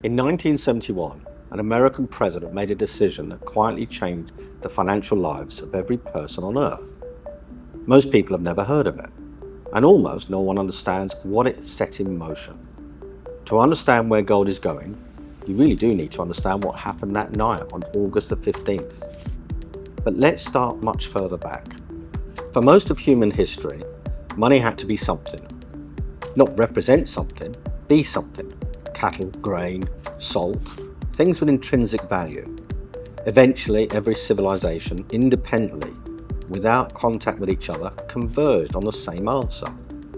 In 1971, an American president made a decision that quietly changed the financial lives of every person on Earth. Most people have never heard of it, and almost no one understands what it set in motion. To understand where gold is going, you really do need to understand what happened that night on August the 15th. But let's start much further back. For most of human history, money had to be something. Not represent something, be something. Cattle, grain, salt, things with intrinsic value. Eventually, every civilization, independently, without contact with each other, converged on the same answer: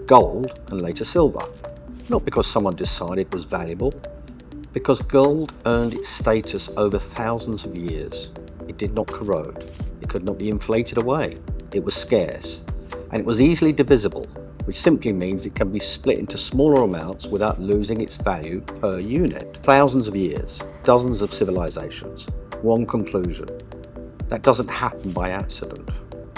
gold and later silver. Not because someone decided it was valuable, because gold earned its status over thousands of years. It did not corrode, it could not be inflated away, it was scarce, and it was easily divisible, which simply means it can be split into smaller amounts without losing its value per unit. Thousands of years, dozens of civilizations, one conclusion: that doesn't happen by accident.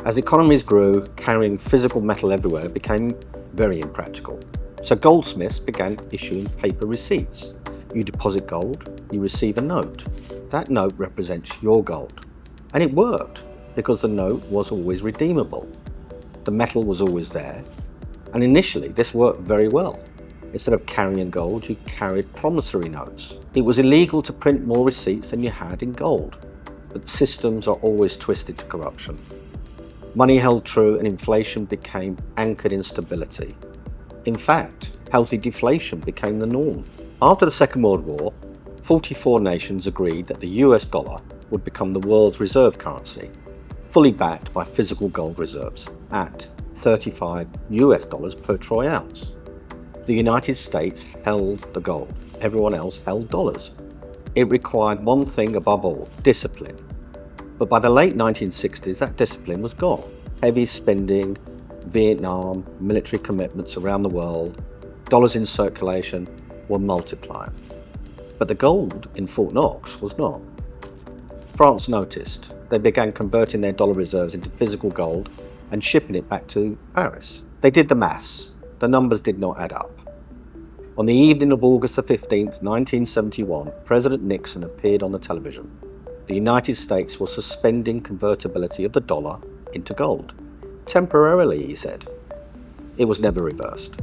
As economies grew, carrying physical metal everywhere became very impractical. So goldsmiths began issuing paper receipts. You deposit gold, you receive a note. That note represents your gold. And it worked, because the note was always redeemable. The metal was always there. And initially, this worked very well. Instead of carrying gold, you carried promissory notes. It was illegal to print more receipts than you had in gold. But systems are always twisted to corruption. Money held true and inflation became anchored in stability. In fact, healthy deflation became the norm. After the Second World War, 44 nations agreed that the US dollar would become the world's reserve currency, fully backed by physical gold reserves at $35 per troy ounce. The United States held the gold, everyone else held dollars. It required one thing above all: discipline. But by the late 1960s, that discipline was gone. Heavy spending, Vietnam, military commitments around the world, dollars in circulation were multiplying. But the gold in Fort Knox was not. France noticed. They began converting their dollar reserves into physical gold and shipping it back to Paris. They did the maths. The numbers did not add up. On the evening of August the 15th, 1971, President Nixon appeared on the television. The United States was suspending convertibility of the dollar into gold. Temporarily, he said. It was never reversed.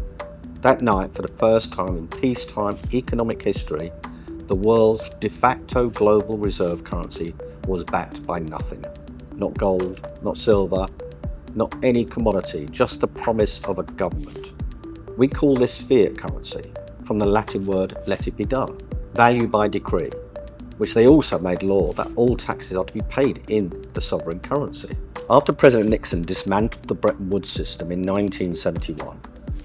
That night, for the first time in peacetime economic history, the world's de facto global reserve currency was backed by nothing. Not gold, not silver, not any commodity, just the promise of a government. We call this fiat currency, from the Latin word let it be done, value by decree, which they also made law that all taxes are to be paid in the sovereign currency. After President Nixon dismantled the Bretton Woods system in 1971,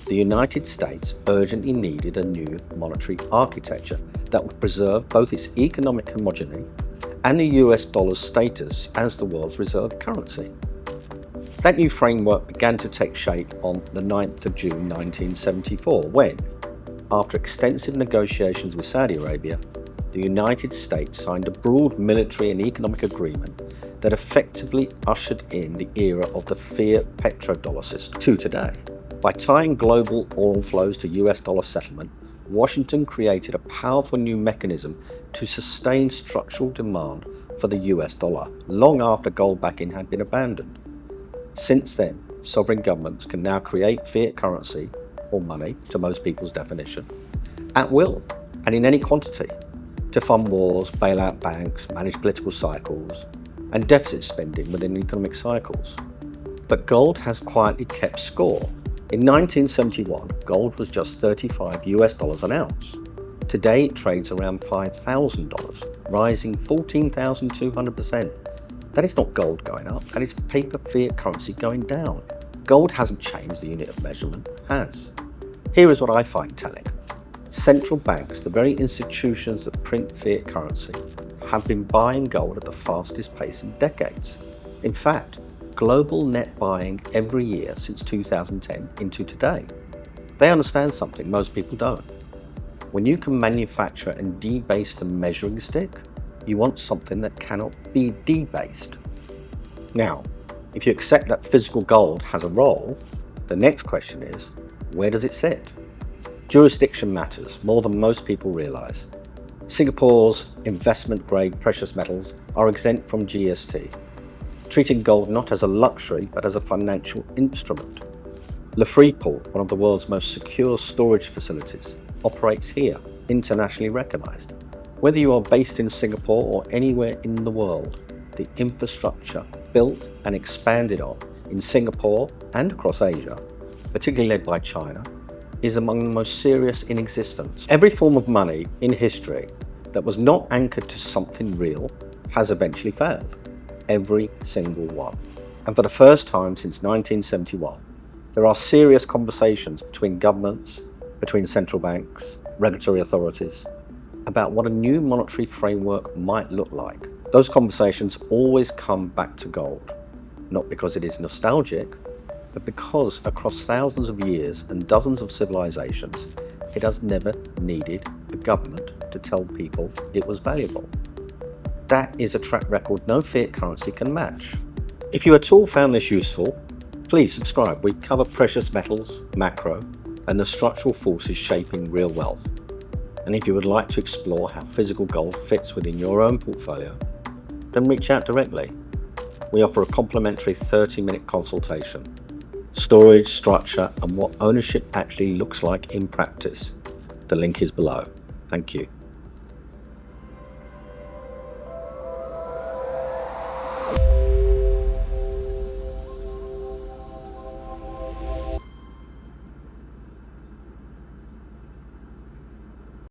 the United States urgently needed a new monetary architecture that would preserve both its economic homogeneity and the US dollar's status as the world's reserve currency. That new framework began to take shape on the 9th of June 1974 when, after extensive negotiations with Saudi Arabia, the United States signed a broad military and economic agreement that effectively ushered in the era of the Fiat petrodollar system to today. By tying global oil flows to US dollar settlement, Washington created a powerful new mechanism to sustain structural demand for the US dollar long after gold backing had been abandoned. Since then, sovereign governments can now create fiat currency, or money to most people's definition, at will and in any quantity, to fund wars, bail out banks, manage political cycles, and deficit spending within economic cycles. But gold has quietly kept score. In 1971, gold was just $35 an ounce. Today it trades around $5,000, rising 14,200%. That is not gold going up, that is paper fiat currency going down. Gold hasn't changed the unit of measurement, it has. Here is what I find telling. Central banks, the very institutions that print fiat currency, have been buying gold at the fastest pace in decades. In fact, global net buying every year since 2010 into today. They understand something most people don't. When you can manufacture and debase the measuring stick, you want something that cannot be debased. Now, if you accept that physical gold has a role, the next question is, where does it sit? Jurisdiction matters more than most people realize. Singapore's investment-grade precious metals are exempt from GST, treating gold not as a luxury but as a financial instrument. Le Freeport, one of the world's most secure storage facilities, operates here, internationally recognised. Whether you are based in Singapore or anywhere in the world, the infrastructure built and expanded on in Singapore and across Asia, particularly led by China, is among the most serious in existence. Every form of money in history that was not anchored to something real has eventually failed. Every single one. And for the first time since 1971, there are serious conversations between governments, between central banks, regulatory authorities, about what a new monetary framework might look like. Those conversations always come back to gold, not because it is nostalgic, but because across thousands of years and dozens of civilizations, it has never needed a government to tell people it was valuable. That is a track record no fiat currency can match. If you at all found this useful, please subscribe. We cover precious metals, macro, and the structural forces shaping real wealth. And if you would like to explore how physical gold fits within your own portfolio, then reach out directly. We offer a complimentary 30-minute consultation. Storage, structure, and what ownership actually looks like in practice. The link is below. Thank you.